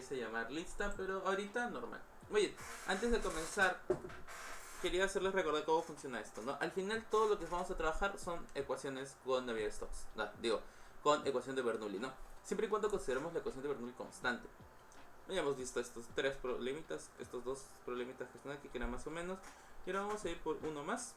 quise llamar lista, pero ahorita normal. Oye, antes de comenzar, quería hacerles recordar cómo funciona esto, ¿no? Al final todo lo que vamos a trabajar son ecuaciones con Navier-Stokes, con ecuación de Bernoulli, ¿no? Siempre y cuando consideremos la ecuación de Bernoulli constante. Ya hemos visto estos tres problemitas, estos dos problemitas que están aquí, que eran más o menos. Y ahora vamos a ir por uno más.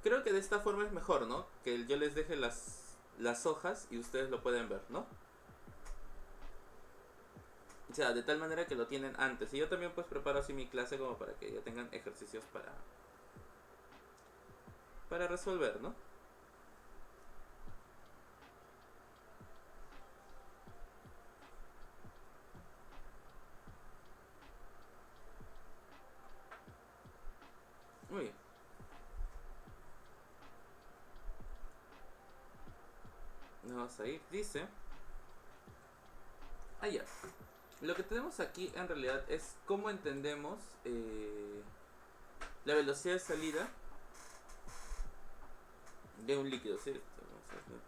Creo que de esta forma es mejor, ¿no? Que yo les deje las hojas y ustedes lo pueden ver, ¿no? O sea, de tal manera que lo tienen antes. Y yo también pues preparo así mi clase como para que ya tengan ejercicios para resolver, ¿no? Muy bien. Vamos a ir, dice... Ah, ya. Lo que tenemos aquí en realidad es cómo entendemos la velocidad de salida de un líquido, ¿sí? Vamos a ver.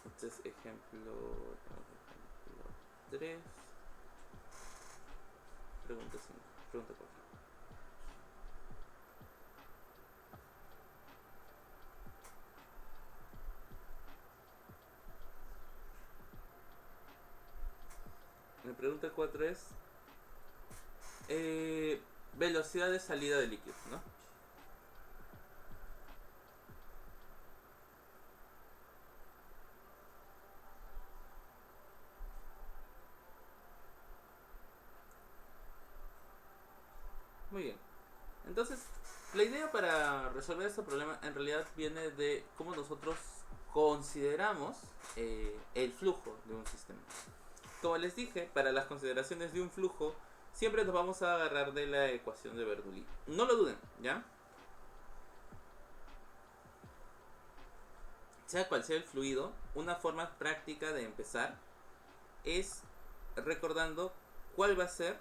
Este es ejemplo 3. Pregunta 5. Pregunta 4. La pregunta 4 es velocidad de salida de líquido, ¿no? Muy bien. Entonces, la idea para resolver este problema en realidad viene de cómo nosotros consideramos el flujo de un sistema. Como les dije, para las consideraciones de un flujo, siempre nos vamos a agarrar de la ecuación de Bernoulli. No lo duden, ¿ya? Sea cual sea el fluido, una forma práctica de empezar es recordando cuál va a ser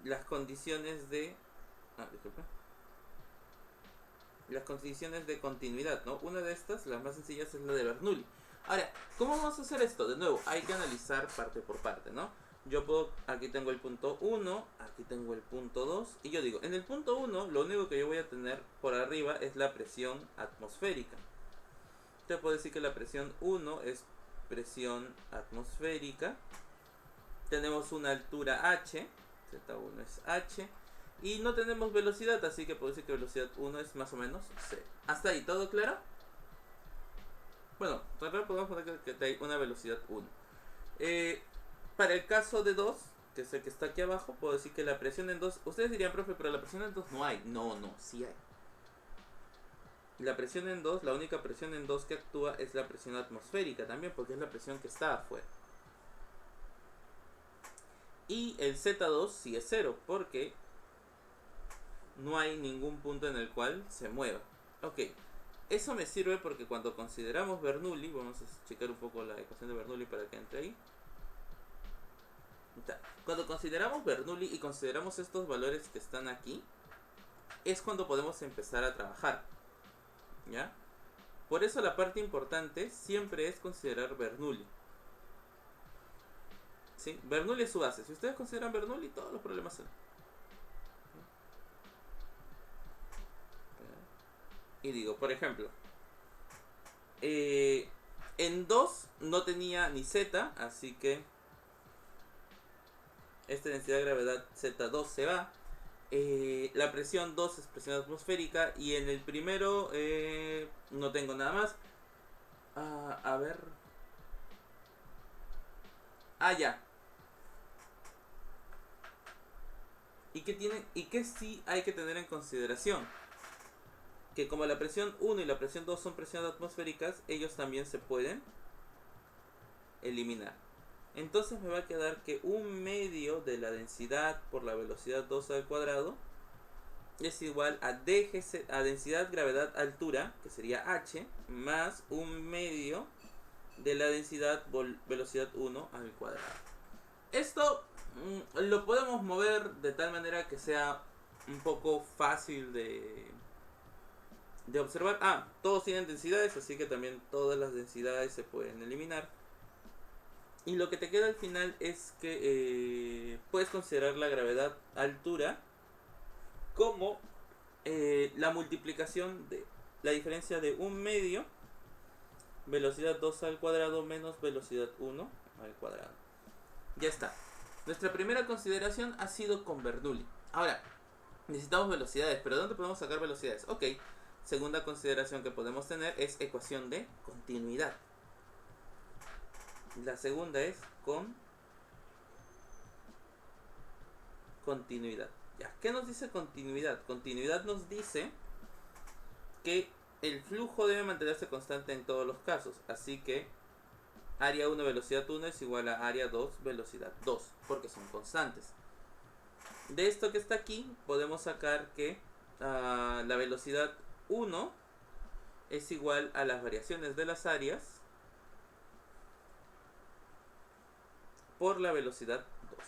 las condiciones de... disculpa. Las condiciones de continuidad, ¿no? Una de estas, las más sencillas, es la de Bernoulli. Ahora, ¿cómo vamos a hacer esto? De nuevo, hay que analizar parte por parte, ¿no? Yo puedo, aquí tengo el punto 1, aquí tengo el punto 2, y yo digo, en el punto 1, lo único que yo voy a tener por arriba es la presión atmosférica. Te puedo decir que la presión 1 es presión atmosférica. Tenemos una altura h, Z1 es h, y no tenemos velocidad, así que puedo decir que velocidad 1 es más o menos c. ¿Hasta ahí todo claro? Bueno, también podemos poner que hay una velocidad 1. Para el caso de 2, que es el que está aquí abajo, puedo decir que la presión en 2... Ustedes dirían, profe, pero la presión en 2 no hay. No, sí hay. La presión en 2, la única presión en 2 que actúa es la presión atmosférica también, porque es la presión que está afuera. Y el Z2 sí es 0, porque no hay ningún punto en el cual se mueva. Ok, eso me sirve porque cuando consideramos Bernoulli, vamos a checar un poco la ecuación de Bernoulli para que entre ahí. Cuando consideramos Bernoulli y consideramos estos valores que están aquí, es cuando podemos empezar a trabajar, ¿ya? Por eso la parte importante siempre es considerar Bernoulli. ¿Sí? Bernoulli es su base. Si ustedes consideran Bernoulli, todos los problemas salen. Y digo, por ejemplo, en 2 no tenía ni Z, así que esta densidad de gravedad Z2 se va. La presión 2 es presión atmosférica. Y en el primero no tengo nada más. A ver. Ya. ¿Y qué sí hay que tener en consideración? Que como la presión 1 y la presión 2 son presiones atmosféricas, ellos también se pueden eliminar. Entonces me va a quedar que un medio de la densidad por la velocidad 2 al cuadrado es igual a DGC, a densidad, gravedad, altura, que sería h, más un medio de la densidad velocidad 1 al cuadrado. Esto lo podemos mover de tal manera que sea un poco fácil de observar. Todos tienen densidades, así que también todas las densidades se pueden eliminar. Y lo que te queda al final es que puedes considerar la gravedad altura como la multiplicación de la diferencia de 1/2 velocidad 2 al cuadrado menos velocidad 1 al cuadrado. Ya está. Nuestra primera consideración ha sido con Bernoulli. Ahora, necesitamos velocidades, pero ¿dónde podemos sacar velocidades? Ok, segunda consideración que podemos tener es ecuación de continuidad. La segunda es con continuidad. Ya, ¿qué nos dice continuidad? Continuidad nos dice que el flujo debe mantenerse constante en todos los casos, así que área 1 velocidad 1 es igual a área 2 velocidad 2, porque son constantes. De esto que está aquí podemos sacar que la velocidad 1 es igual a las variaciones de las áreas por la velocidad 2.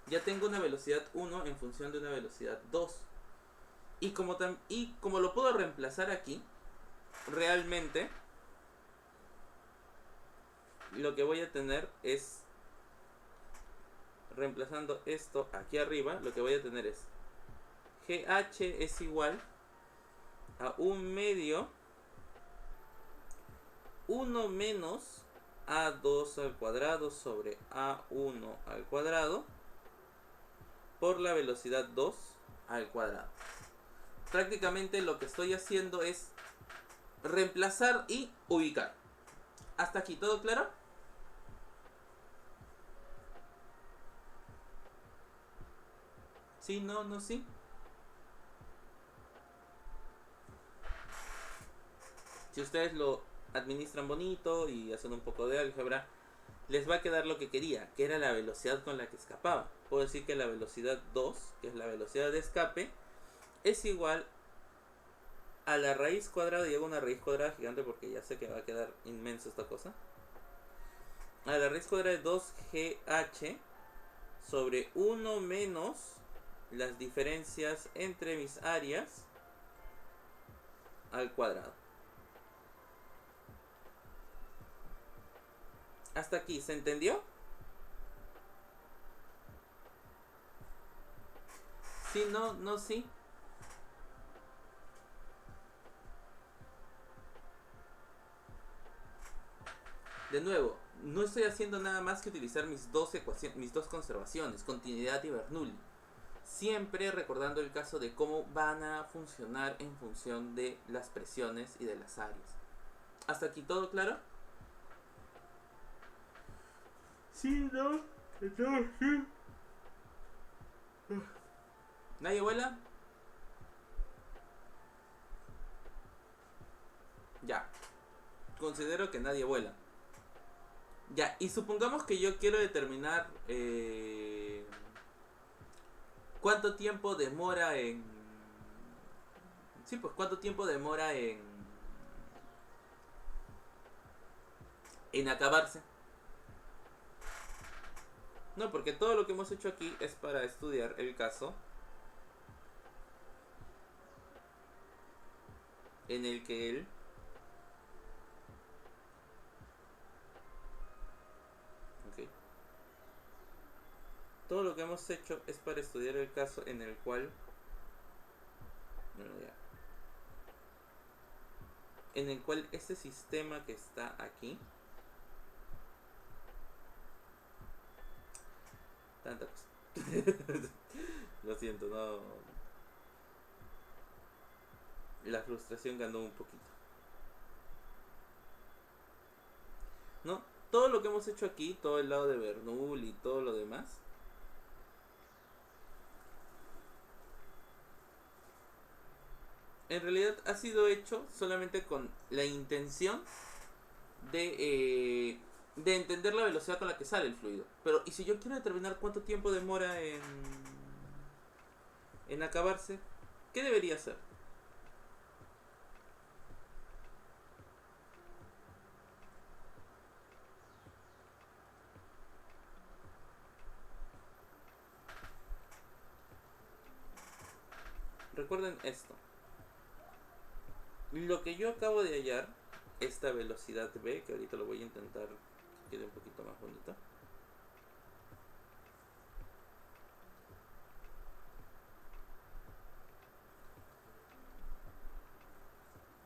Ya tengo una velocidad 1 en función de una velocidad 2. Y como lo puedo reemplazar aquí, realmente lo que voy a tener es, reemplazando esto aquí arriba, lo que voy a tener es GH es igual a 1/2 1 menos A2 al cuadrado sobre A1 al cuadrado por la velocidad 2 al cuadrado. Prácticamente lo que estoy haciendo es reemplazar y ubicar. ¿Hasta aquí todo claro? ¿Sí? ¿No? ¿No? ¿Sí? Si ustedes lo administran bonito y hacen un poco de álgebra, les va a quedar lo que quería, que era la velocidad con la que escapaba. Puedo decir que la velocidad 2, que es la velocidad de escape, es igual a la raíz cuadrada, y hago una raíz cuadrada gigante porque ya sé que va a quedar inmenso esta cosa, a la raíz cuadrada de 2GH sobre 1 menos las diferencias entre mis áreas al cuadrado. ¿Hasta aquí se entendió? ¿Sí? ¿No? ¿No? ¿Sí? De nuevo, no estoy haciendo nada más que utilizar mis dos conservaciones, continuidad y Bernoulli. Siempre recordando el caso de cómo van a funcionar en función de las presiones y de las áreas. ¿Hasta aquí todo claro? Sí, no. ¿Nadie vuela? Ya. Considero que nadie vuela. Ya, y supongamos que yo quiero determinar cuánto tiempo demora en... Sí, pues cuánto tiempo demora en acabarse. No, porque todo lo que hemos hecho aquí es para estudiar el caso en el que él... Okay. Todo lo que hemos hecho es para estudiar el caso en el cual... Bueno, ya. En el cual este sistema que está aquí... Tanta cosa. Lo siento, no... La frustración ganó un poquito. No, todo lo que hemos hecho aquí, todo el lado de Bernoulli y todo lo demás, en realidad ha sido hecho solamente con la intención de entender la velocidad con la que sale el fluido. Pero, ¿y si yo quiero determinar cuánto tiempo demora en acabarse? ¿Qué debería hacer? recuerden esto. Lo que yo acabo de hallar, esta velocidad v, que ahorita lo voy a intentar que quede un poquito más bonito.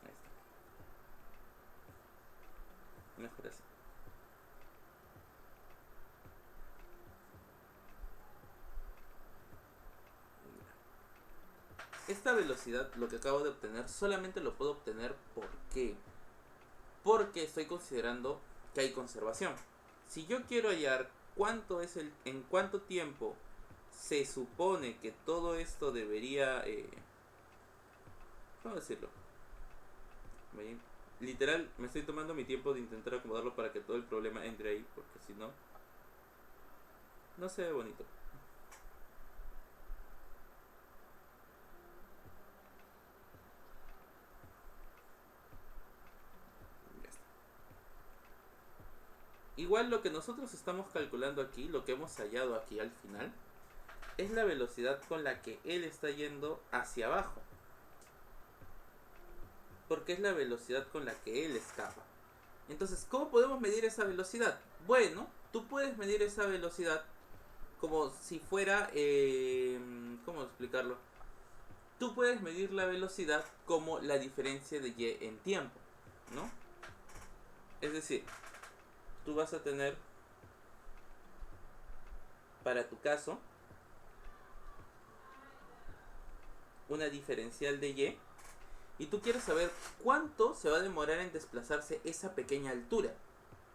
Ahí está. Mejor así. Esta velocidad, lo que acabo de obtener, solamente lo puedo obtener. ¿Por qué? Porque estoy considerando que hay conservación. Si yo quiero hallar cuánto es en cuánto tiempo se supone que todo esto debería, ¿cómo decirlo? Literal, me estoy tomando mi tiempo de intentar acomodarlo para que todo el problema entre ahí, porque si no, no se ve bonito. Igual lo que nosotros estamos calculando aquí, lo que hemos hallado aquí al final, es la velocidad con la que él está yendo hacia abajo. Porque es la velocidad con la que él escapa. Entonces, ¿cómo podemos medir esa velocidad? Bueno, tú puedes medir esa velocidad como si fuera... ¿cómo explicarlo? Tú puedes medir la velocidad como la diferencia de y en tiempo, ¿no? Es decir, tú vas a tener, para tu caso, una diferencial de y tú quieres saber cuánto se va a demorar en desplazarse esa pequeña altura,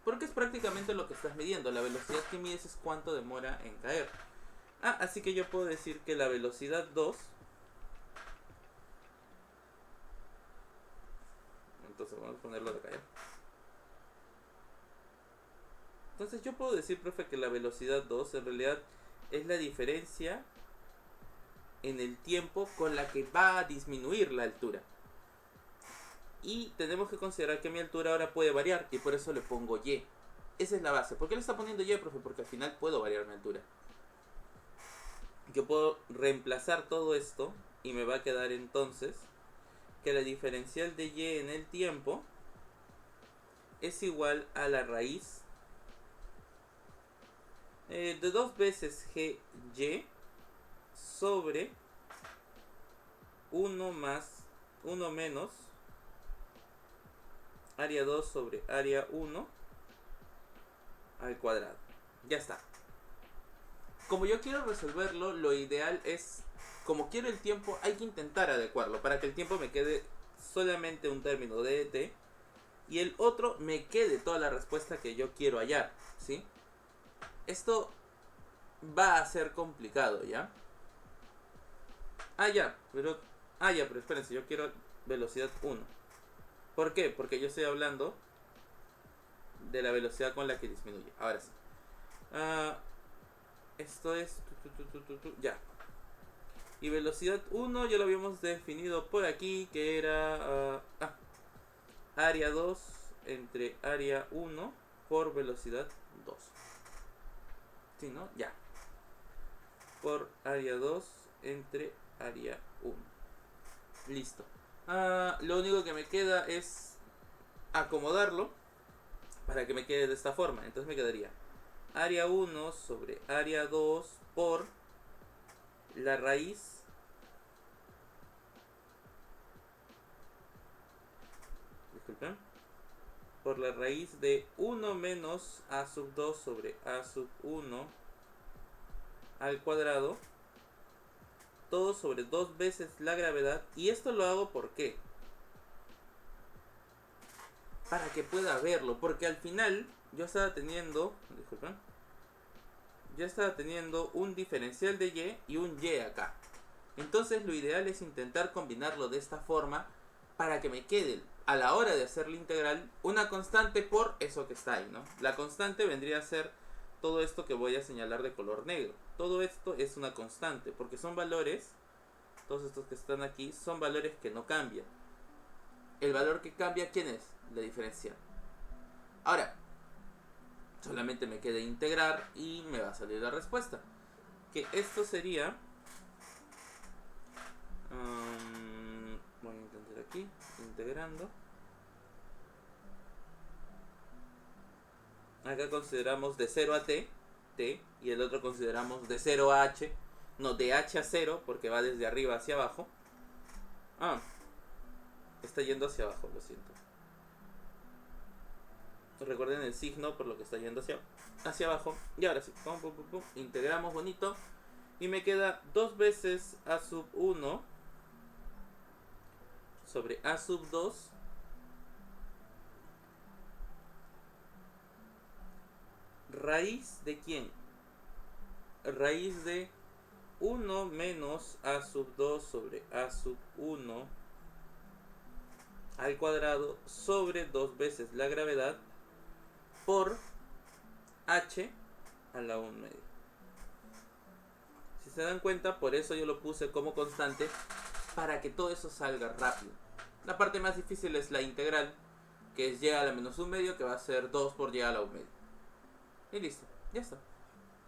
porque es prácticamente lo que estás midiendo. La velocidad que mides es cuánto demora en caer. Así que yo puedo decir que la velocidad 2, entonces vamos a ponerlo de caer. Entonces yo puedo decir, profe, que la velocidad 2 en realidad es la diferencia en el tiempo con la que va a disminuir la altura. Y tenemos que considerar que mi altura ahora puede variar, y por eso le pongo y. Esa es la base. ¿Por qué le está poniendo y, profe? Porque al final puedo variar mi altura. Yo puedo reemplazar todo esto y me va a quedar entonces que la diferencial de y en el tiempo es igual a la raíz de 2 veces gy sobre 1 menos área 2 sobre área 1 al cuadrado. Ya está. Como yo quiero resolverlo, lo ideal es, como quiero el tiempo, hay que intentar adecuarlo para que el tiempo me quede solamente un término de t y el otro me quede toda la respuesta que yo quiero hallar, ¿sí? Esto va a ser complicado, ¿ya? Pero espérense, yo quiero velocidad 1. ¿Por qué? Porque yo estoy hablando de la velocidad con la que disminuye. Ahora sí. Esto es... ya. Y velocidad 1 ya lo habíamos definido por aquí, que era... área 2 entre área 1 por velocidad 2. ¿Sí, no? Ya. Por área 2 entre área 1. Listo. Lo único que me queda es acomodarlo para que me quede de esta forma. Entonces me quedaría área 1 sobre área 2 por la raíz por la raíz de 1 menos a sub 2 sobre a sub 1 al cuadrado, todo sobre 2 veces la gravedad. Y esto lo hago ¿por qué? Para que pueda verlo, porque al final yo estaba teniendo, un diferencial de y un y acá. Entonces lo ideal es intentar combinarlo de esta forma para que me quede a la hora de hacer la integral una constante por eso que está ahí, ¿no? La constante vendría a ser todo esto que voy a señalar de color negro. Todo esto es una constante porque son valores, todos estos que están aquí son valores que no cambian. El valor que cambia, ¿quién es? La diferencial. Ahora, solamente me queda integrar y me va a salir la respuesta. Que esto sería integrando. Acá consideramos de 0 a t, y el otro consideramos de 0 a h, no, de h a 0, porque va desde arriba hacia abajo. Está yendo hacia abajo, lo siento. Recuerden el signo por lo que está yendo hacia abajo. Y ahora sí, integramos bonito. Y me queda 2 veces a sub 1 sobre a sub 2 raíz de ¿quién? Raíz de 1 menos a sub 2 sobre a sub 1 al cuadrado sobre 2 veces la gravedad por h a la 1 media. Si se dan cuenta, por eso yo lo puse como constante, para que todo eso salga rápido. La parte más difícil es la integral, que es y a la menos 1 medio, que va a ser 2 por y a la 1 medio. Y listo, ya está.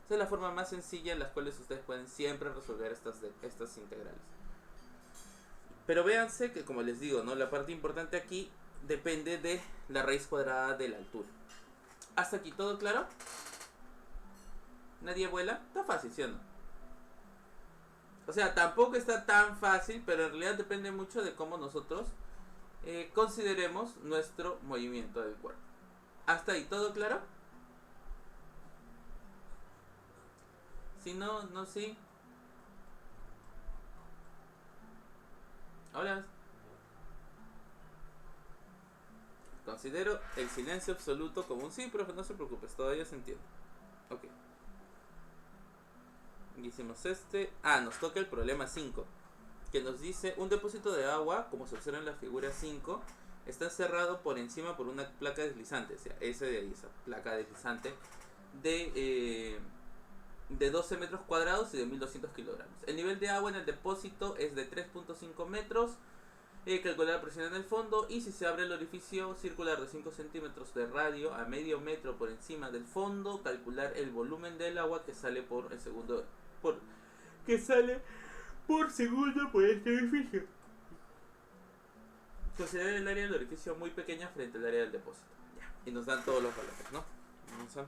Esa es la forma más sencilla en la cual ustedes pueden siempre resolver estas integrales. Pero véanse que, como les digo, ¿no? La parte importante aquí depende de la raíz cuadrada de la altura. ¿Hasta aquí todo claro? ¿Nadie vuela? Está fácil, ¿sí o no? O sea, tampoco está tan fácil, pero en realidad depende mucho de cómo nosotros consideremos nuestro movimiento del cuerpo. ¿Hasta ahí todo claro? Si no, no, sí. Hola. Considero el silencio absoluto como un sí, profe, no se preocupe, todavía se entiende. Ok. Hicimos este. Nos toca el problema 5, que nos dice: un depósito de agua, como se observa en la figura 5, está cerrado por encima por una placa deslizante. O sea, esa placa deslizante de 12 metros cuadrados y de 1200 kilogramos. El nivel de agua en el depósito es de 3.5 metros. Calcular la presión en el fondo, y si se abre el orificio circular de 5 centímetros de radio a medio metro por encima del fondo, calcular el volumen del agua que sale por segundo por este orificio. Considerar el área del orificio muy pequeña frente al área del depósito. Ya. Y nos dan todos los valores, ¿no? Vamos a...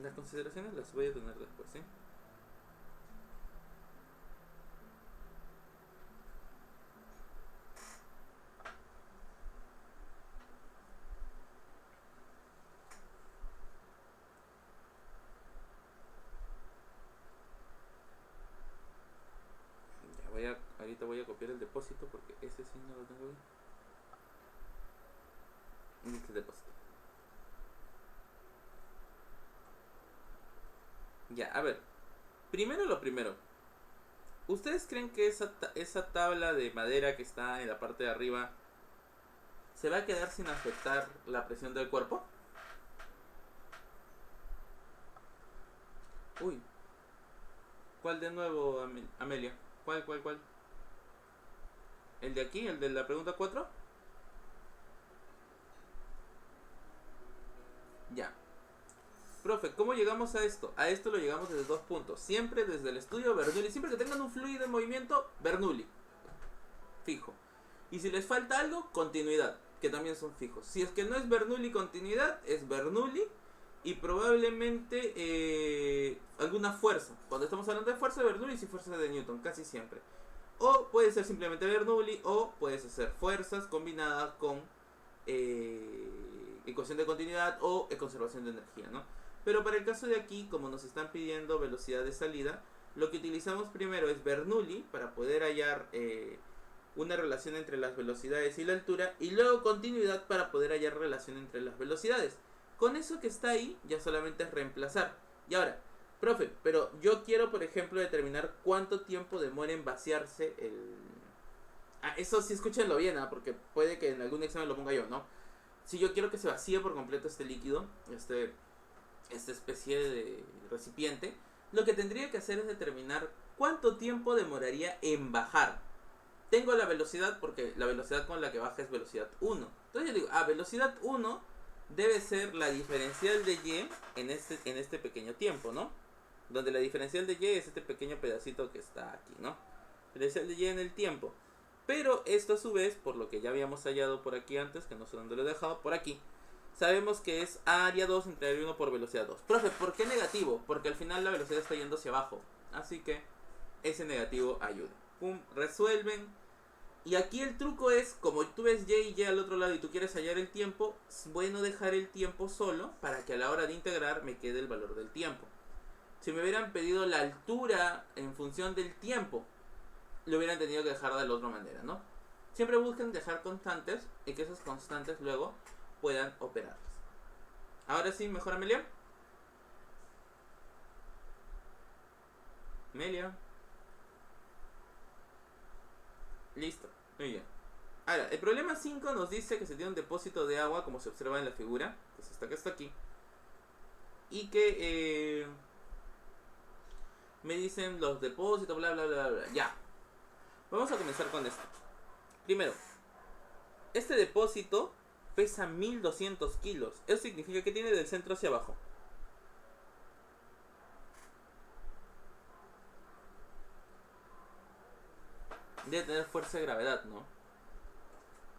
Las consideraciones las voy a tener después, ¿sí? Ahorita voy a copiar el depósito porque ese sí no lo tengo bien. Este depósito. Ya, a ver. Primero lo primero. ¿Ustedes creen que esa tabla de madera que está en la parte de arriba se va a quedar sin afectar la presión del cuerpo? Uy. ¿Cuál de nuevo, Amelia? ¿Cuál? ¿El de aquí? ¿El de la pregunta 4? Ya. Profe, ¿cómo llegamos a esto? A esto lo llegamos desde 2 puntos. Siempre desde el estudio Bernoulli. Siempre que tengan un fluido en movimiento, Bernoulli. Fijo. Y si les falta algo, continuidad, que también son fijos. Si es que no es Bernoulli continuidad, es Bernoulli y probablemente alguna fuerza. Cuando estamos hablando de fuerza de Bernoulli, sí, fuerza de Newton, casi siempre. O puede ser simplemente Bernoulli, o puedes hacer fuerzas combinadas con ecuación de continuidad o conservación de energía, ¿no? Pero para el caso de aquí, como nos están pidiendo velocidad de salida, lo que utilizamos primero es Bernoulli para poder hallar una relación entre las velocidades y la altura, y luego continuidad para poder hallar relación entre las velocidades. Con eso que está ahí, ya solamente es reemplazar. Y ahora, profe, pero yo quiero, por ejemplo, determinar cuánto tiempo demora en vaciarse el... eso sí, escúchenlo bien, porque puede que en algún examen lo ponga yo, ¿no? Si yo quiero que se vacíe por completo este líquido, esta especie de recipiente, lo que tendría que hacer es determinar cuánto tiempo demoraría en bajar. Tengo la velocidad porque la velocidad con la que baja es velocidad 1. Entonces yo digo, velocidad 1 debe ser la diferencial de y en este pequeño tiempo, ¿no? Donde la diferencial de y es este pequeño pedacito que está aquí, ¿no? Diferencial de y en el tiempo. Pero esto a su vez, por lo que ya habíamos hallado por aquí antes, que no sé dónde lo he dejado, por aquí, sabemos que es área 2 entre área 1 por velocidad 2. Profe, ¿por qué negativo? Porque al final la velocidad está yendo hacia abajo. Así que ese negativo ayuda. Pum, resuelven. Y aquí el truco es, como tú ves y y al otro lado y tú quieres hallar el tiempo, es bueno dejar el tiempo solo para que a la hora de integrar me quede el valor del tiempo. Si me hubieran pedido la altura en función del tiempo, lo hubieran tenido que dejar de la otra manera, ¿no? Siempre busquen dejar constantes y que esas constantes luego puedan operarlas. Ahora sí, mejor Amelia. Amelia. Listo, muy bien. Ahora, el problema 5 nos dice que se tiene un depósito de agua, como se observa en la figura, que es esta que está aquí, y que me dicen los depósitos, bla, bla, bla, bla. Ya, vamos a comenzar con esto. Primero, este depósito pesa 1200 kilos. Eso significa que tiene del centro hacia abajo. Debe tener fuerza de gravedad, ¿no?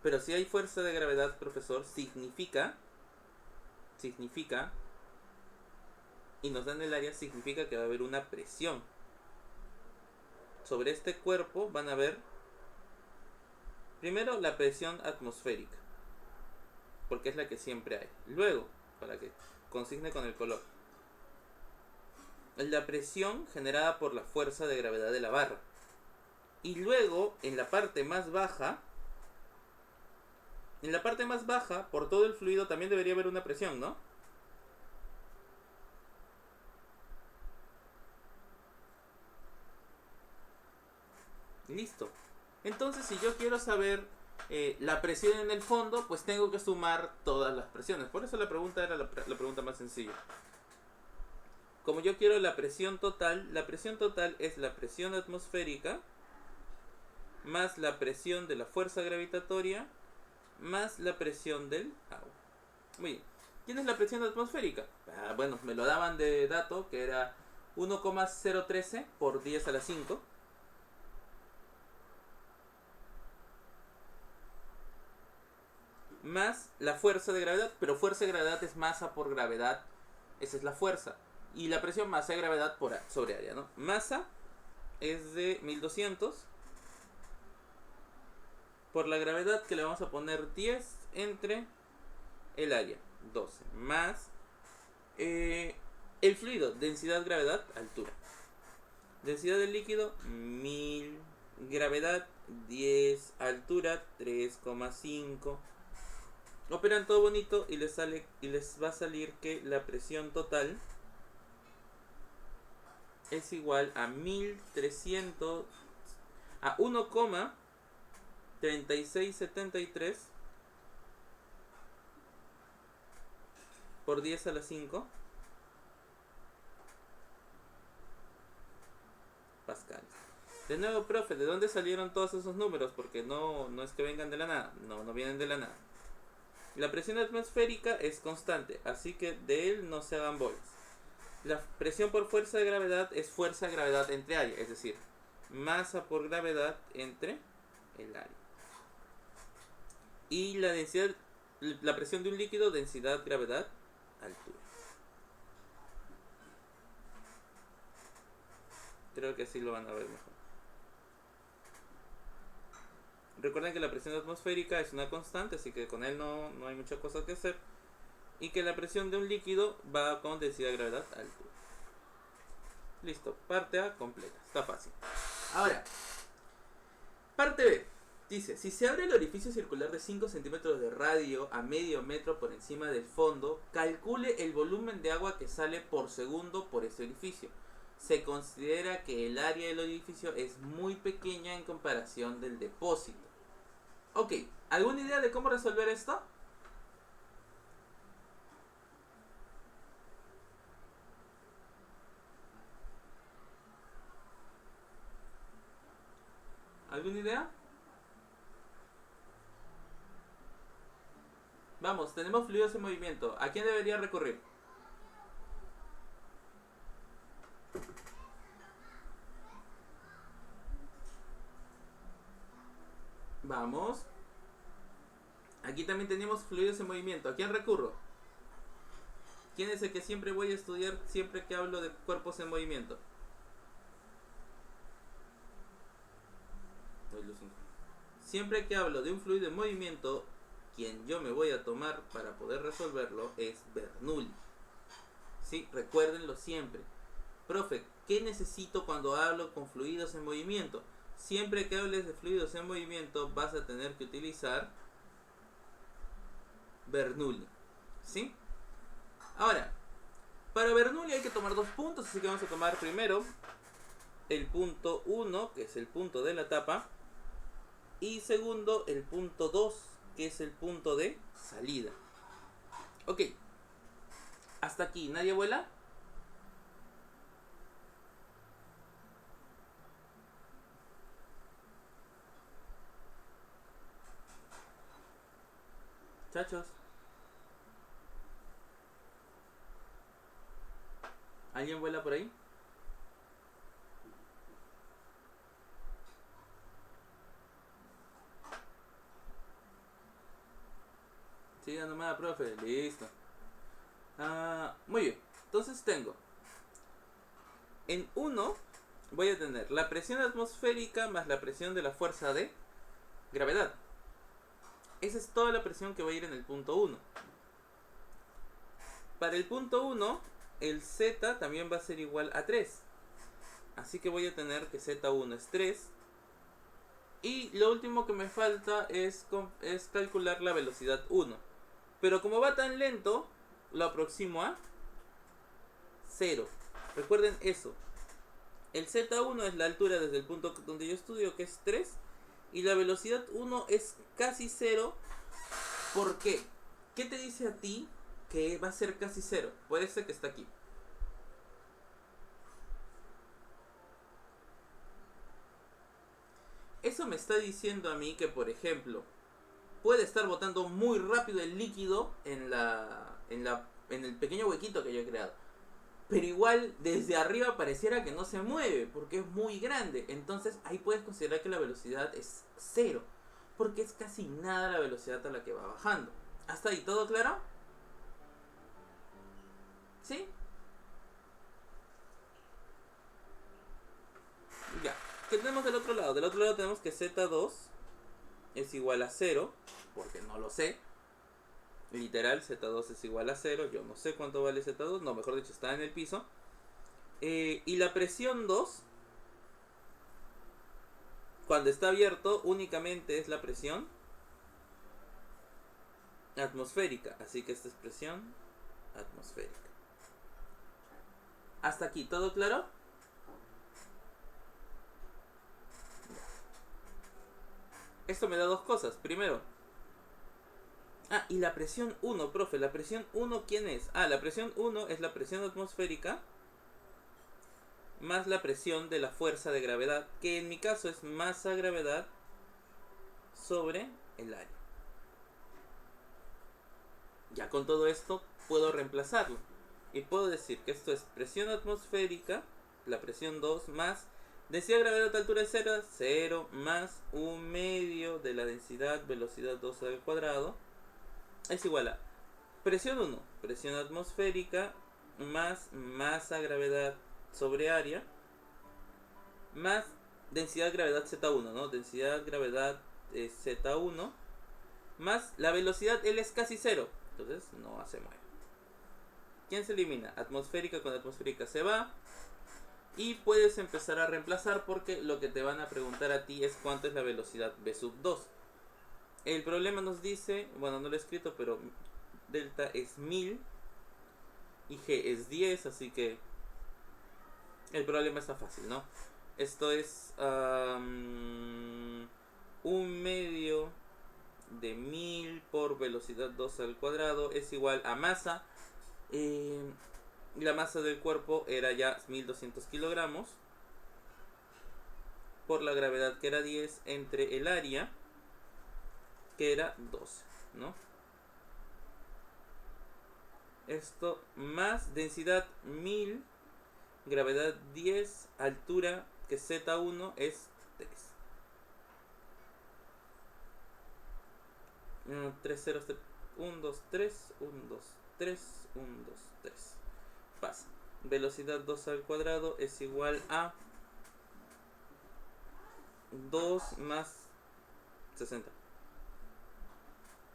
Pero si hay fuerza de gravedad, profesor, significa, y nos dan el área, significa que va a haber una presión. Sobre este cuerpo van a ver, primero, la presión atmosférica, porque es la que siempre hay. Luego, para que consigne con el color, la presión generada por la fuerza de gravedad de la barra. Y luego, en la parte más baja, por todo el fluido también debería haber una presión, ¿no? Listo. Entonces, si yo quiero saber la presión en el fondo, pues tengo que sumar todas las presiones. Por eso la pregunta era la pregunta más sencilla. Como yo quiero la presión total es la presión atmosférica más la presión de la fuerza gravitatoria más la presión del agua. Muy bien. ¿Quién es la presión atmosférica? Bueno, me lo daban de dato que era 1,013 por 10 a la 5. Más la fuerza de gravedad, pero fuerza de gravedad es masa por gravedad, esa es la fuerza. Y la presión masa de gravedad sobre área, ¿no? Masa es de 1200 por la gravedad, que le vamos a poner 10 entre el área, 12, más el fluido, densidad, gravedad, altura. Densidad del líquido, 1000, gravedad, 10, altura, 3,5. Operan todo bonito y les va a salir que la presión total es igual a 1300 a 1,3673 por 10 a la 5 pascales. De nuevo, profe, ¿de dónde salieron todos esos números? Porque no es que vengan de la nada. No vienen de la nada. La presión atmosférica es constante, así que de él no se hagan bolas. La presión por fuerza de gravedad es fuerza de gravedad entre área, es decir, masa por gravedad entre el área. Y la densidad, la presión de un líquido, densidad, gravedad, altura. Creo que así lo van a ver mejor. Recuerden que la presión atmosférica es una constante, así que con él no hay muchas cosas que hacer. Y que la presión de un líquido va con densidad, gravedad, altura. Listo, parte A completa, está fácil. Ahora, parte B. Dice, si se abre el orificio circular de 5 centímetros de radio a medio metro por encima del fondo, calcule el volumen de agua que sale por segundo por ese orificio. Se considera que el área del edificio es muy pequeña en comparación del depósito. Ok, ¿alguna idea de cómo resolver esto? ¿Alguna idea? Vamos, tenemos fluidos en movimiento. ¿A quién debería recurrir? Vamos. Aquí también tenemos fluidos en movimiento. ¿A quién recurro? ¿Quién es el que siempre voy a estudiar siempre que hablo de cuerpos en movimiento? Siempre que hablo de un fluido en movimiento, quien yo me voy a tomar para poder resolverlo es Bernoulli. ¿Sí? Recuérdenlo siempre. Profe, ¿qué necesito cuando hablo con fluidos en movimiento? Siempre que hables de fluidos en movimiento vas a tener que utilizar Bernoulli. ¿Sí? Ahora, para Bernoulli hay que tomar 2 puntos, así que vamos a tomar primero el punto 1, que es el punto de la tapa, y segundo el punto 2, que es el punto de salida. Ok, hasta aquí, ¿nadie vuela? Chachos, ¿alguien vuela por ahí? Siga nomás, profe. Listo. Muy bien. Entonces tengo. En 1 voy a tener la presión atmosférica más la presión de la fuerza de gravedad. Esa es toda la presión que va a ir en el punto 1. Para el punto 1, el Z también va a ser igual a 3. Así que voy a tener que Z1 es 3. Y lo último que me falta es calcular la velocidad 1. Pero como va tan lento, lo aproximo a 0. Recuerden eso. El Z1 es la altura desde el punto donde yo estudio, que es 3. Y la velocidad 1 es casi 0. ¿Por qué? ¿Qué te dice a ti que va a ser casi 0? Puede ser que está aquí. Eso me está diciendo a mí que, por ejemplo, puede estar botando muy rápido el líquido en el pequeño huequito que yo he creado. Pero igual desde arriba pareciera que no se mueve porque es muy grande. Entonces ahí puedes considerar que la velocidad es 0. Porque es casi nada la velocidad a la que va bajando. ¿Hasta ahí todo claro? ¿Sí? Ya. ¿Qué tenemos del otro lado? Del otro lado tenemos que Z2 es igual a 0. Porque no lo sé. Literal, Z2 es igual a 0. Yo no sé cuánto vale Z2. No, mejor dicho, está en el piso. Y la presión 2, cuando está abierto, únicamente es la presión atmosférica. Así que esta es presión atmosférica. ¿Hasta aquí todo claro? Esto me da 2 cosas. Primero, y la presión 1, profe. ¿La presión 1 quién es? La presión 1 es la presión atmosférica más la presión de la fuerza de gravedad, que en mi caso es masa-gravedad sobre el área. Ya con todo esto puedo reemplazarlo. Y puedo decir que esto es presión atmosférica, la presión 2, más densidad de gravedad a altura de 0, 0 más 1 medio de la densidad velocidad 2 al cuadrado, es igual a presión 1, presión atmosférica, más masa gravedad sobre área, más densidad gravedad Z1, ¿no? Densidad gravedad Z1, más la velocidad L es casi 0, entonces no se mueve. ¿Quién se elimina? Atmosférica con atmosférica se va. Y puedes empezar a reemplazar porque lo que te van a preguntar a ti es cuánto es la velocidad V sub 2. El problema nos dice, bueno, no lo he escrito, pero delta es 1000 y G es 10, así que el problema está fácil, ¿no? Esto es 1 medio de 1000 por velocidad 2 al cuadrado es igual a masa. La masa del cuerpo era ya 1200 kilogramos por la gravedad que era 10 entre el área que era 12, ¿no? Esto más densidad 1000, gravedad 10, altura que Z1 es 3. 3 0, 1, 2, 3, 1, 2, 3, 1, 2, 3. Pasa. Velocidad 2 al cuadrado es igual a 2 más 60,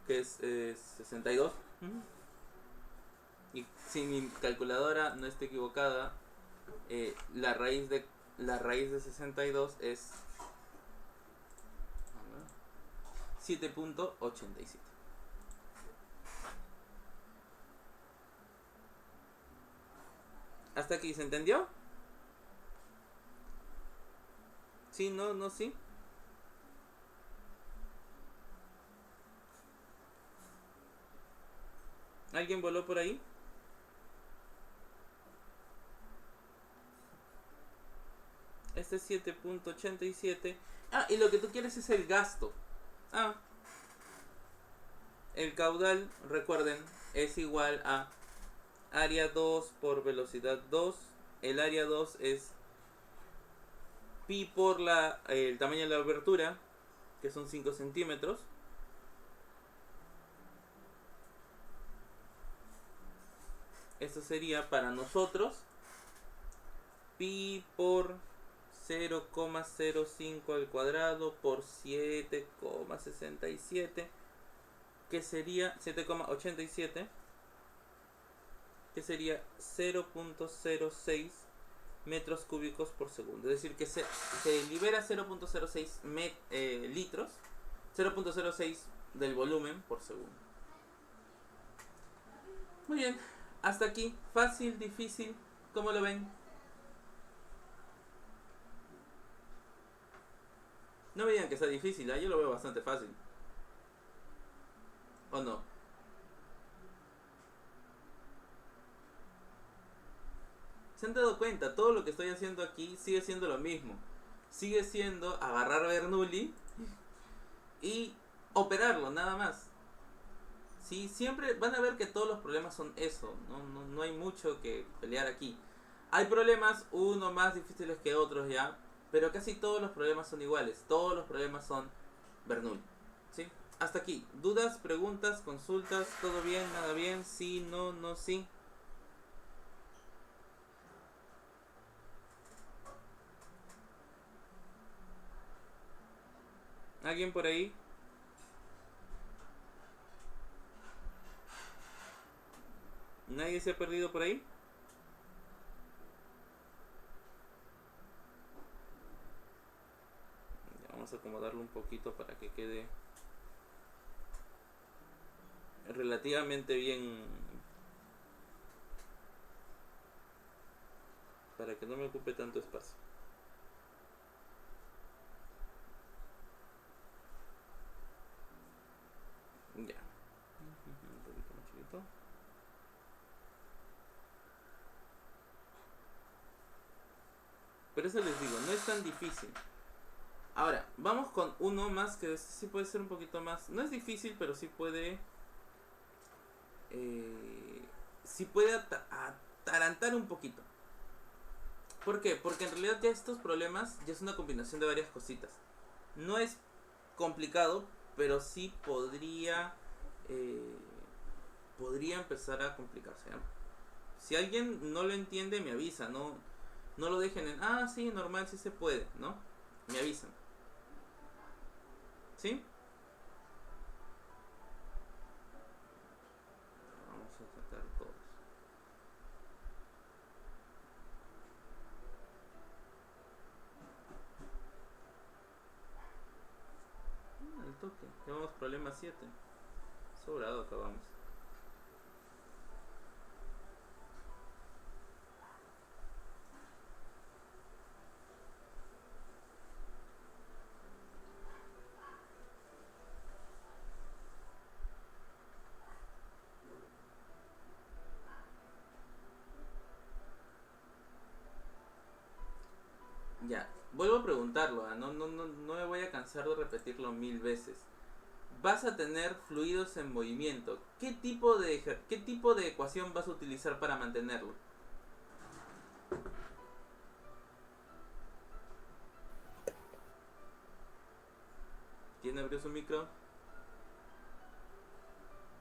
que es 62. Y si mi calculadora no está equivocada, la raíz de 62 es 7.87. ¿Hasta aquí se entendió? ¿Sí? ¿No? ¿No? ¿Sí? ¿Alguien voló por ahí? Este es 7.87. Ah, y lo que tú quieres es el gasto. Ah. El caudal, recuerden, es igual a área 2 por velocidad 2. El área 2 es pi por el tamaño de la abertura, que son 5 centímetros. Esto sería para nosotros pi por 0,05 al cuadrado por 7,67, que sería 7,87, que sería 0.06 metros cúbicos por segundo. Es decir, que se libera 0.06 litros, 0.06 del volumen por segundo. Muy bien, hasta aquí. Fácil, difícil, ¿cómo lo ven? No me digan que está difícil, yo lo veo bastante fácil. ¿O no? ¿Se han dado cuenta? Todo lo que estoy haciendo aquí sigue siendo lo mismo. Sigue siendo agarrar Bernoulli y operarlo, nada más. Sí, siempre van a ver que todos los problemas son eso. No hay mucho que pelear aquí. Hay problemas, uno más difíciles que otros ya, pero casi todos los problemas son iguales. Todos los problemas son Bernoulli. ¿Sí? Hasta aquí. ¿Dudas, preguntas, consultas? ¿Todo bien, nada bien? ¿Sí, no, no, sí? ¿Alguien por ahí? ¿Nadie se ha perdido por ahí? Ya, vamos a acomodarlo un poquito para que quede relativamente bien, para que no me ocupe tanto espacio. Ya. Un poquito más chiquito. Pero eso les digo, no es tan difícil. Ahora, vamos con uno más que sí puede ser un poquito más. No es difícil, pero sí puede. Sí puede atarantar un poquito. ¿Por qué? Porque en realidad ya estos problemas ya es una combinación de varias cositas. No es complicado, pero sí podría empezar a complicarse, ¿eh? Si alguien no lo entiende, me avisa, no lo dejen en, sí, normal, sí se puede, ¿no? Me avisan. ¿Sí? Vamos a sacar todos. El toque. Llevamos problema 7. Sobrado acabamos. Ya, vuelvo a preguntarlo, no me voy a cansar de repetirlo 1000 veces. vas a tener fluidos en movimiento. ¿Qué tipo de ecuación vas a utilizar para mantenerlo? ¿Quién abrió su micro?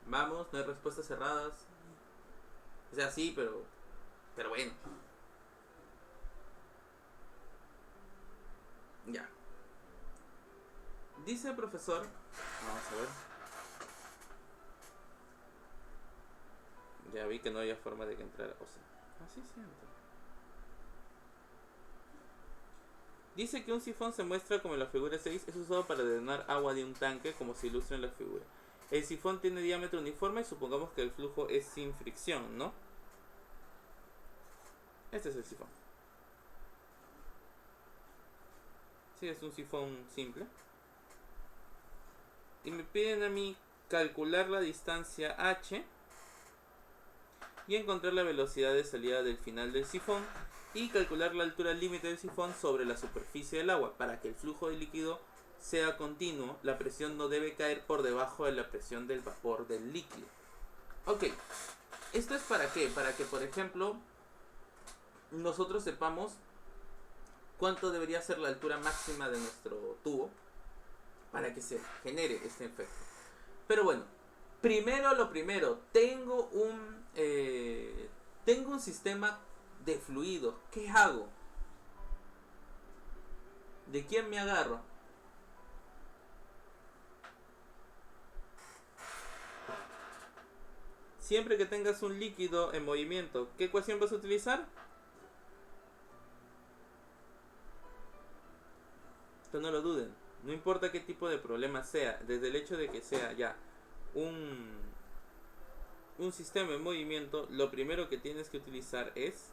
Vamos, no hay respuestas cerradas. O sea, sí, pero bueno. Ya. Dice el profesor. Vamos a ver. Ya vi que no había forma de que entrara. O sea, así siempre. Dice que un sifón se muestra como en la figura 6. Es usado para drenar agua de un tanque, como se ilustra en la figura. El sifón tiene diámetro uniforme y supongamos que el flujo es sin fricción, ¿no? Este es el sifón. Sí, es un sifón simple. Y me piden a mí calcular la distancia h y encontrar la velocidad de salida del final del sifón y calcular la altura límite del sifón sobre la superficie del agua. Para que el flujo de líquido sea continuo, la presión no debe caer por debajo de la presión del vapor del líquido. Ok, ¿esto es para qué? Para que, por ejemplo, nosotros sepamos cuánto debería ser la altura máxima de nuestro tubo para que se genere este efecto. Pero bueno, primero lo primero, tengo un sistema de fluidos. ¿Qué hago? ¿De quién me agarro? Siempre que tengas un líquido en movimiento, ¿qué ecuación vas a utilizar? Esto no lo duden. No importa qué tipo de problema sea, desde el hecho de que sea ya un sistema en movimiento, lo primero que tienes que utilizar es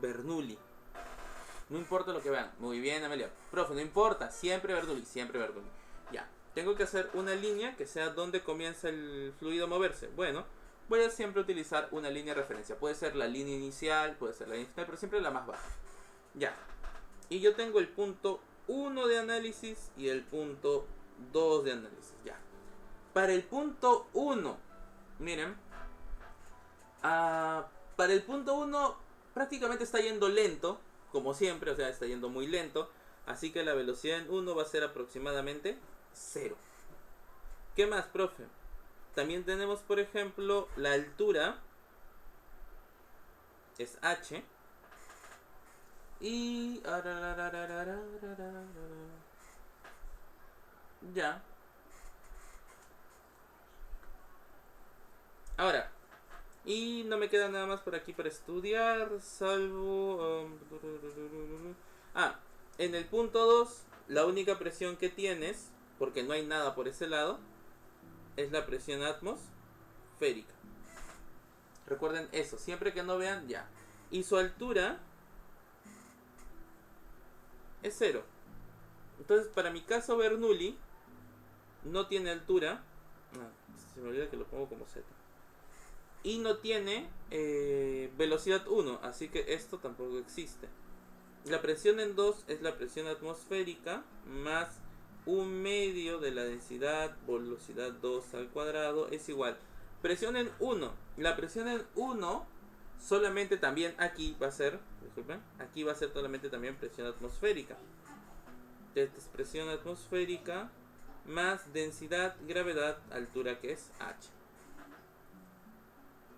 Bernoulli. No importa lo que vean. Muy bien, Amelia. Profe, no importa. Siempre Bernoulli, siempre Bernoulli. Ya. Tengo que hacer una línea que sea donde comienza el fluido a moverse. Bueno, voy a siempre utilizar una línea de referencia. Puede ser la línea inicial, puede ser la línea final, pero siempre la más baja. Ya. Y yo tengo el punto 1 de análisis y el punto 2 de análisis. Ya. Para el punto 1, miren. Para el punto 1 prácticamente está yendo lento, como siempre, o sea, está yendo muy lento. Así que la velocidad en 1 va a ser aproximadamente 0. ¿Qué más, profe? También tenemos, por ejemplo, la altura. Es h. Y... ya. Ahora, y no me queda nada más por aquí para estudiar, salvo... en el punto 2, la única presión que tienes, porque no hay nada por ese lado, es la presión atmosférica. Recuerden eso, siempre que no vean, ya. Y su altura es 0. Entonces, para mi caso Bernoulli no tiene altura. Se me olvida que lo pongo como Z. Y no tiene velocidad 1, así que esto tampoco existe. La presión en 2 es la presión atmosférica más 1/2 de la densidad, velocidad 2 al cuadrado es igual. Presión en 1. La presión en 1 solamente también aquí va a ser, disculpen, aquí va a ser solamente también presión atmosférica. Esta es presión atmosférica más densidad, gravedad, altura que es h.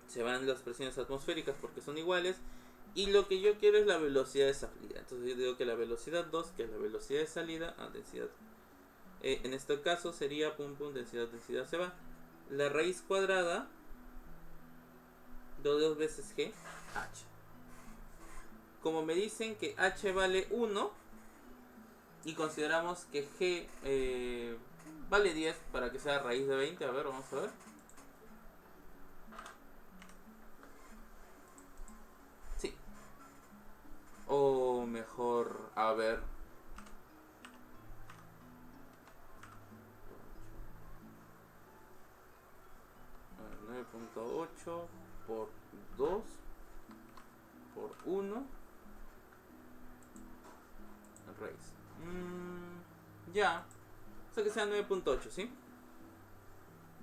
Se van las presiones atmosféricas porque son iguales. Y lo que yo quiero es la velocidad de salida. Entonces yo digo que la velocidad 2, que es la velocidad de salida, densidad. En este caso sería densidad se va. La raíz cuadrada de 2 veces g, h. Como me dicen que h vale 1 y consideramos que g vale 10 para que sea raíz de 20, a ver, vamos a ver. O mejor, a ver. 9.8 por 2 por 1 raíz. Ya. sea que sea 9.8, ¿sí?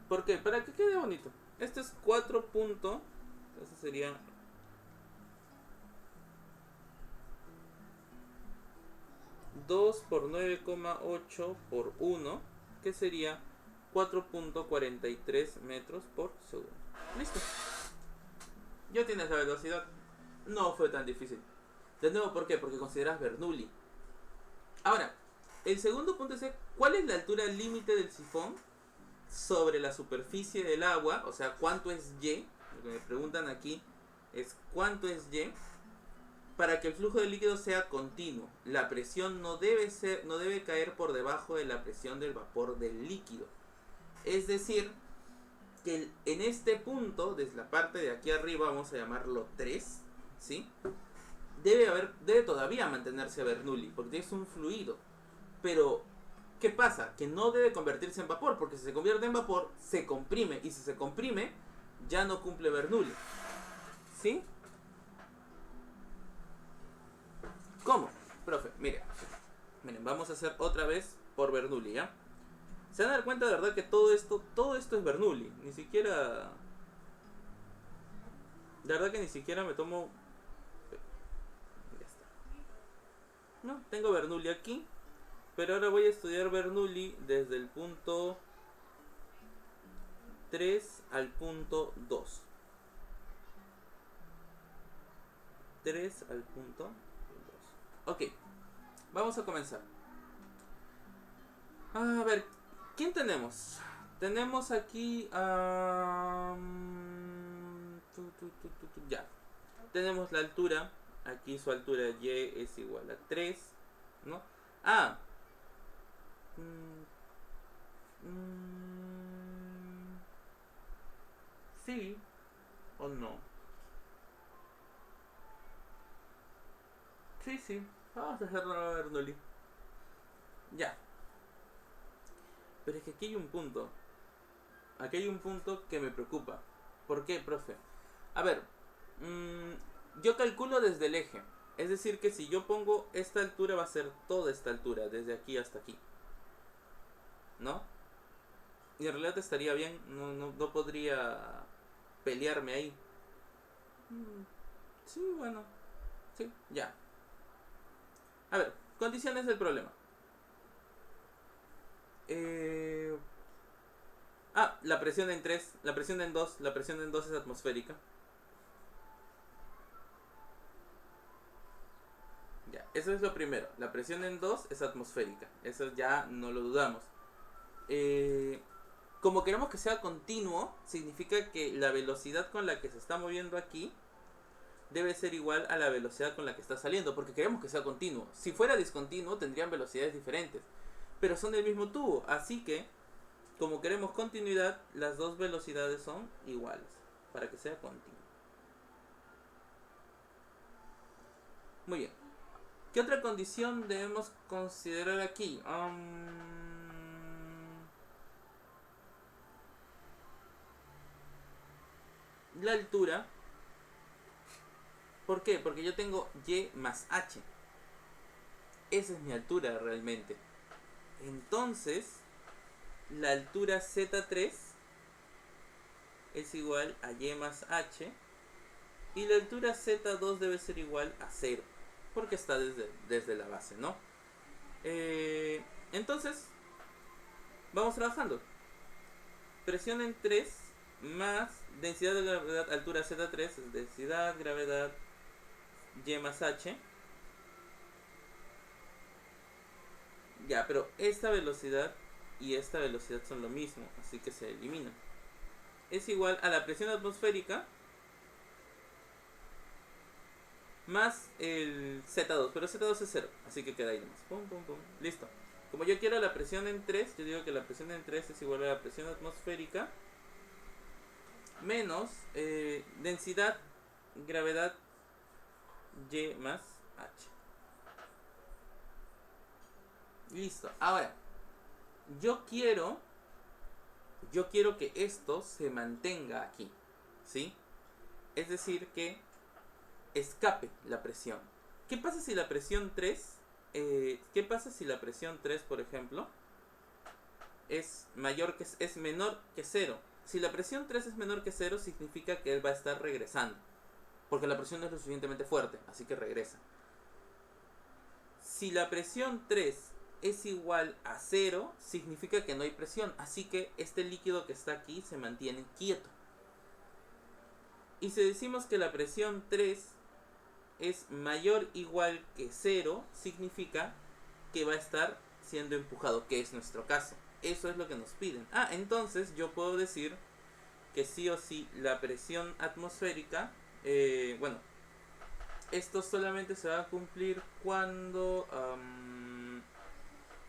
¿Por qué? Para que quede bonito. Este es 4. Entonces sería 2 por 9,8 por 1, que sería 4.43 metros por segundo. Listo. Ya tienes la velocidad. No fue tan difícil. De nuevo, ¿por qué? Porque consideras Bernoulli. Ahora, el segundo punto es: ¿cuál es la altura límite del sifón sobre la superficie del agua? O sea, ¿cuánto es Y? Lo que me preguntan aquí es ¿cuánto es Y? Para que el flujo de líquido sea continuo, la presión no debe caer por debajo de la presión del vapor del líquido. Es decir, que en este punto, desde la parte de aquí arriba, vamos a llamarlo 3, ¿sí? Debe todavía mantenerse Bernoulli, porque es un fluido. Pero, ¿qué pasa? Que no debe convertirse en vapor, porque si se convierte en vapor, se comprime. Y si se comprime, ya no cumple Bernoulli. ¿Sí? ¿Cómo? Profe, miren, vamos a hacer otra vez por Bernoulli, ¿ya? Se van a dar cuenta de verdad que todo esto es Bernoulli. Ni siquiera... De verdad que ni siquiera me tomo... Ya está. No, tengo Bernoulli aquí. Pero ahora voy a estudiar Bernoulli desde el punto 3 al punto 2. 3 al punto 2. Ok, vamos a comenzar. A ver, ¿quién tenemos? Tenemos aquí ya. Tenemos la altura. Aquí su altura Y es igual a 3, ¿no? Ah. Sí o no. Sí. Vamos a hacerlo a Bernoulli. Ya. Pero es que aquí hay un punto. Aquí hay un punto que me preocupa. ¿Por qué, profe? A ver, yo calculo desde el eje. Es decir, que si yo pongo esta altura, va a ser toda esta altura, desde aquí hasta aquí, ¿no? Y en realidad estaría bien, no podría pelearme ahí. Sí, bueno, sí, ya. A ver, condiciones del problema. La presión en 3, la presión en 2, la presión en 2 es atmosférica. Ya, eso es lo primero. La presión en 2 es atmosférica. Eso ya no lo dudamos. Como queremos que sea continuo, significa que la velocidad con la que se está moviendo aquí debe ser igual a la velocidad con la que está saliendo, porque queremos que sea continuo. Si fuera discontinuo, tendrían velocidades diferentes, pero son del mismo tubo, así que como queremos continuidad, las dos velocidades son iguales para que sea continuo. Muy bien. ¿Qué otra condición debemos considerar aquí? La altura. ¿Por qué? Porque yo tengo Y más H. Esa es mi altura realmente. Entonces, la altura Z3 es igual a Y más H. Y la altura Z2 debe ser igual a 0. Porque está desde la base, ¿no? Entonces, vamos trabajando. Presión en 3 más densidad de gravedad, altura Z3 es densidad, gravedad, Y más H. Ya, pero esta velocidad y esta velocidad son lo mismo, así que se eliminan. Es igual a la presión atmosférica más el Z2, pero Z2 es 0, así que queda ahí nomás. Pum, pum, pum. Listo. Como yo quiero la presión en 3, yo digo que la presión en 3 es igual a la presión atmosférica menos densidad, gravedad, Y más H. Listo. Ahora, yo quiero que esto se mantenga aquí, ¿sí? Es decir, que escape la presión. ¿Qué pasa si la presión 3, por ejemplo, es menor que 0. Si la presión 3 es menor que 0, significa que él va a estar regresando. Porque la presión no es lo suficientemente fuerte, así que regresa. Si la presión 3 es igual a 0, significa que no hay presión. Así que este líquido que está aquí se mantiene quieto. Y si decimos que la presión 3 es mayor o igual que 0, significa que va a estar siendo empujado, que es nuestro caso. Eso es lo que nos piden. Entonces yo puedo decir que sí o sí la presión atmosférica, bueno, esto solamente se va a cumplir cuando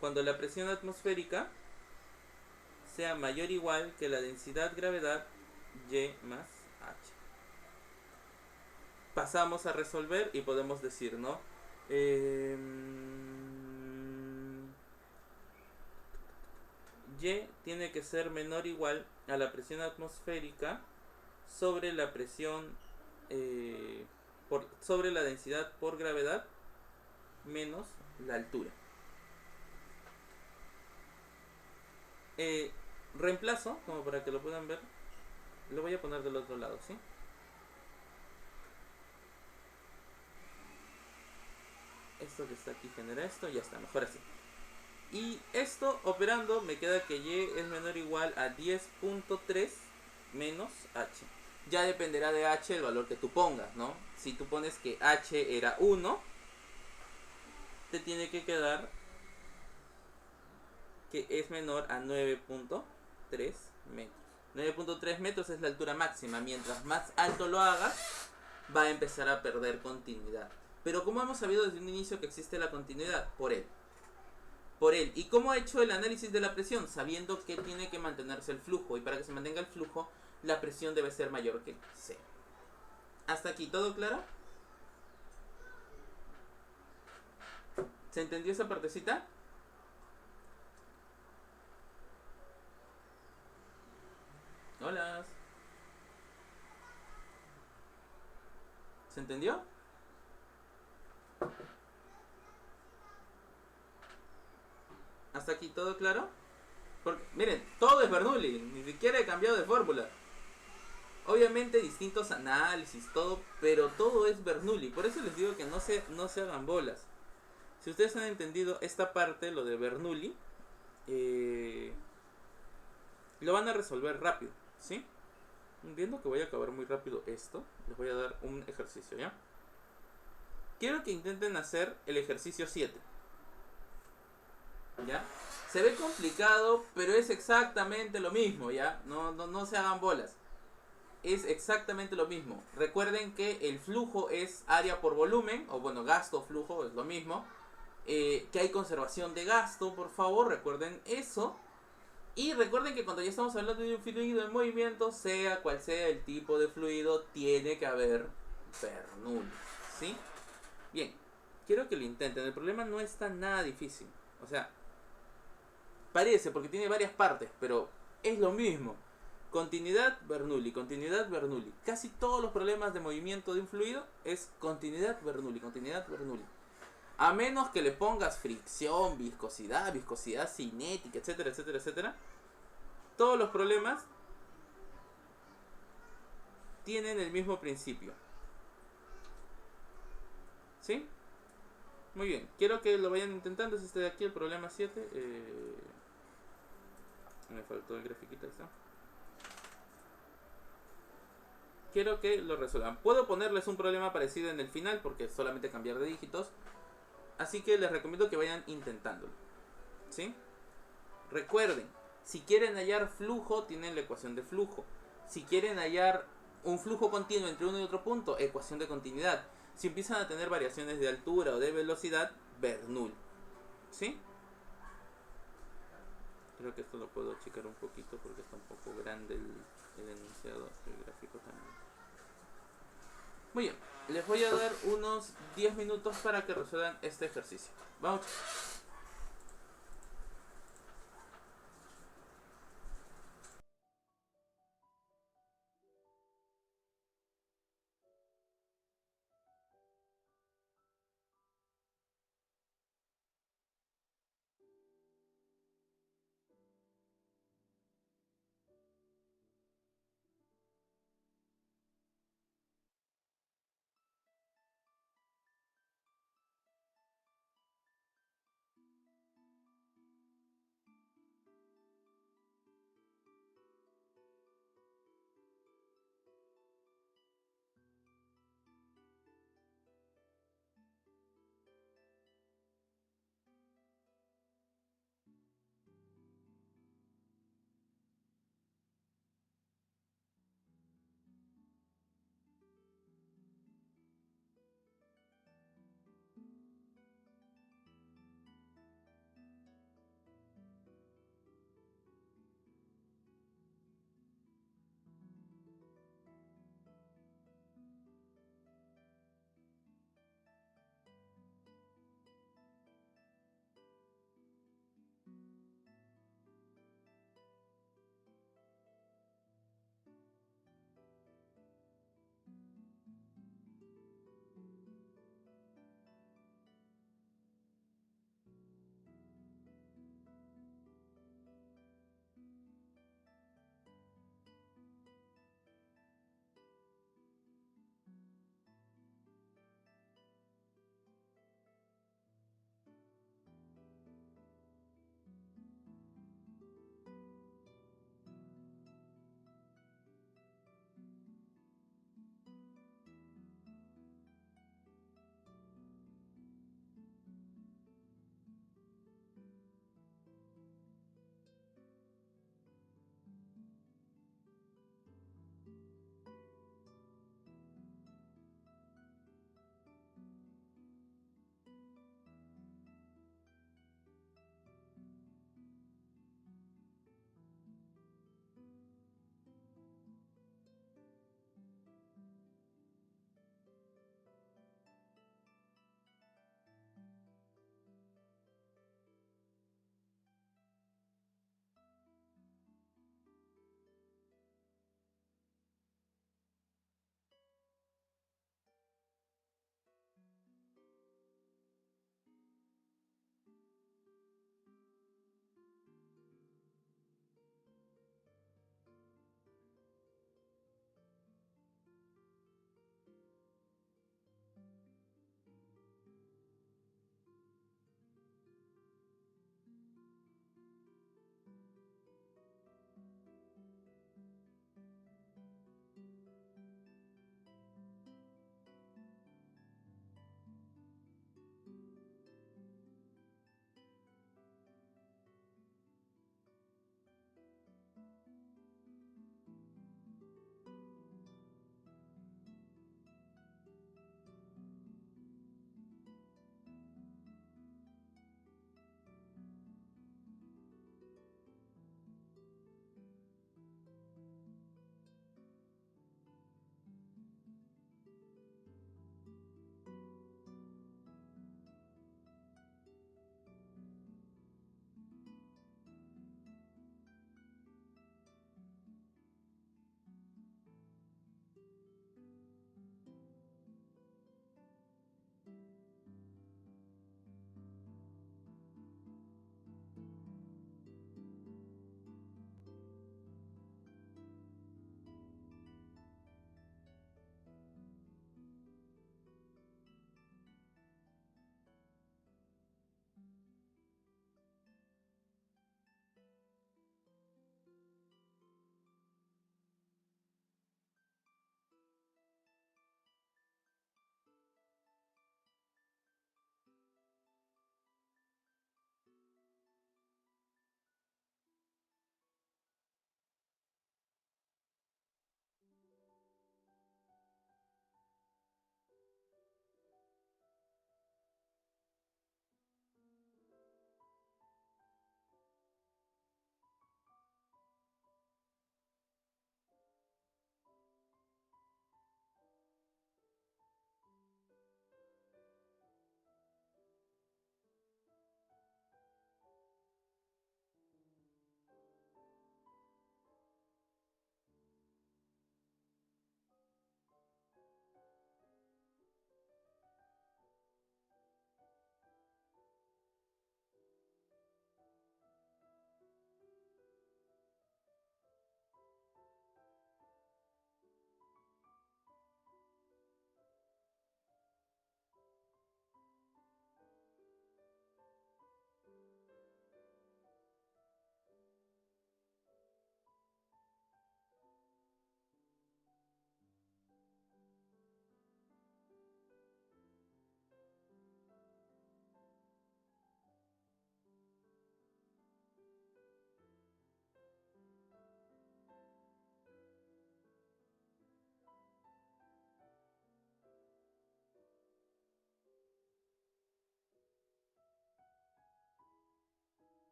la presión atmosférica sea mayor o igual que la densidad gravedad Y más H. Pasamos a resolver y podemos decir, ¿no? Y tiene que ser menor o igual a la presión atmosférica sobre la presión sobre la densidad por gravedad menos la altura. Reemplazo, como para que lo puedan ver, lo voy a poner del otro lado, ¿sí? Esto que está aquí genera esto, ya está, mejor así. Y esto operando me queda que Y es menor o igual a 10.3 menos H. Ya dependerá de H el valor que tú pongas, ¿no? Si tú pones que H era 1, te tiene que quedar que es menor a 9.3 metros. 9.3 metros es la altura máxima. Mientras más alto lo hagas, va a empezar a perder continuidad. Pero como hemos sabido desde un inicio que existe la continuidad, por él. ¿Y cómo ha hecho el análisis de la presión? Sabiendo que tiene que mantenerse el flujo. Y para que se mantenga el flujo, la presión debe ser mayor que 0. ¿Hasta aquí todo claro? ¿Se entendió esa partecita? Hola. ¿Se entendió? ¿Hasta aquí todo claro? Porque, miren, todo es Bernoulli, ni siquiera he cambiado de fórmula. Obviamente distintos análisis, todo, pero todo es Bernoulli. Por eso les digo que no se hagan bolas. Si ustedes han entendido esta parte, lo de Bernoulli, lo van a resolver rápido, ¿sí? Viendo que voy a acabar muy rápido esto, les voy a dar un ejercicio, ¿ya? Quiero que intenten hacer el ejercicio 7. ¿Ya? Se ve complicado, pero es exactamente lo mismo, ¿ya? No se hagan bolas. Es exactamente lo mismo. Recuerden que el flujo es área por volumen, o bueno, gasto o flujo es lo mismo. Que hay conservación de gasto, por favor, recuerden eso. Y recuerden que cuando ya estamos hablando de un fluido en movimiento, sea cual sea el tipo de fluido, tiene que haber Bernoulli, ¿sí? Bien, quiero que lo intenten. El problema no está nada difícil. O sea, parece porque tiene varias partes, pero es lo mismo. Continuidad Bernoulli, continuidad Bernoulli. Casi todos los problemas de movimiento de un fluido es continuidad Bernoulli, continuidad Bernoulli. A menos que le pongas fricción, viscosidad cinética, etcétera, etcétera, etcétera. Todos los problemas tienen el mismo principio. ¿Sí? Muy bien. Quiero que lo vayan intentando. Es este de aquí, el problema 7. Me faltó el grafiquito, está. Quiero que lo resuelvan. Puedo ponerles un problema parecido en el final porque es solamente cambiar de dígitos. Así que les recomiendo que vayan intentándolo. ¿Sí? Recuerden, si quieren hallar flujo, tienen la ecuación de flujo. Si quieren hallar un flujo continuo entre uno y otro punto, ecuación de continuidad. Si empiezan a tener variaciones de altura o de velocidad, Bernoulli. ¿Sí? Creo que esto lo puedo achicar un poquito porque está un poco grande el enunciado, el gráfico también. Muy bien, les voy a dar unos 10 minutos para que resuelvan este ejercicio. Vamos.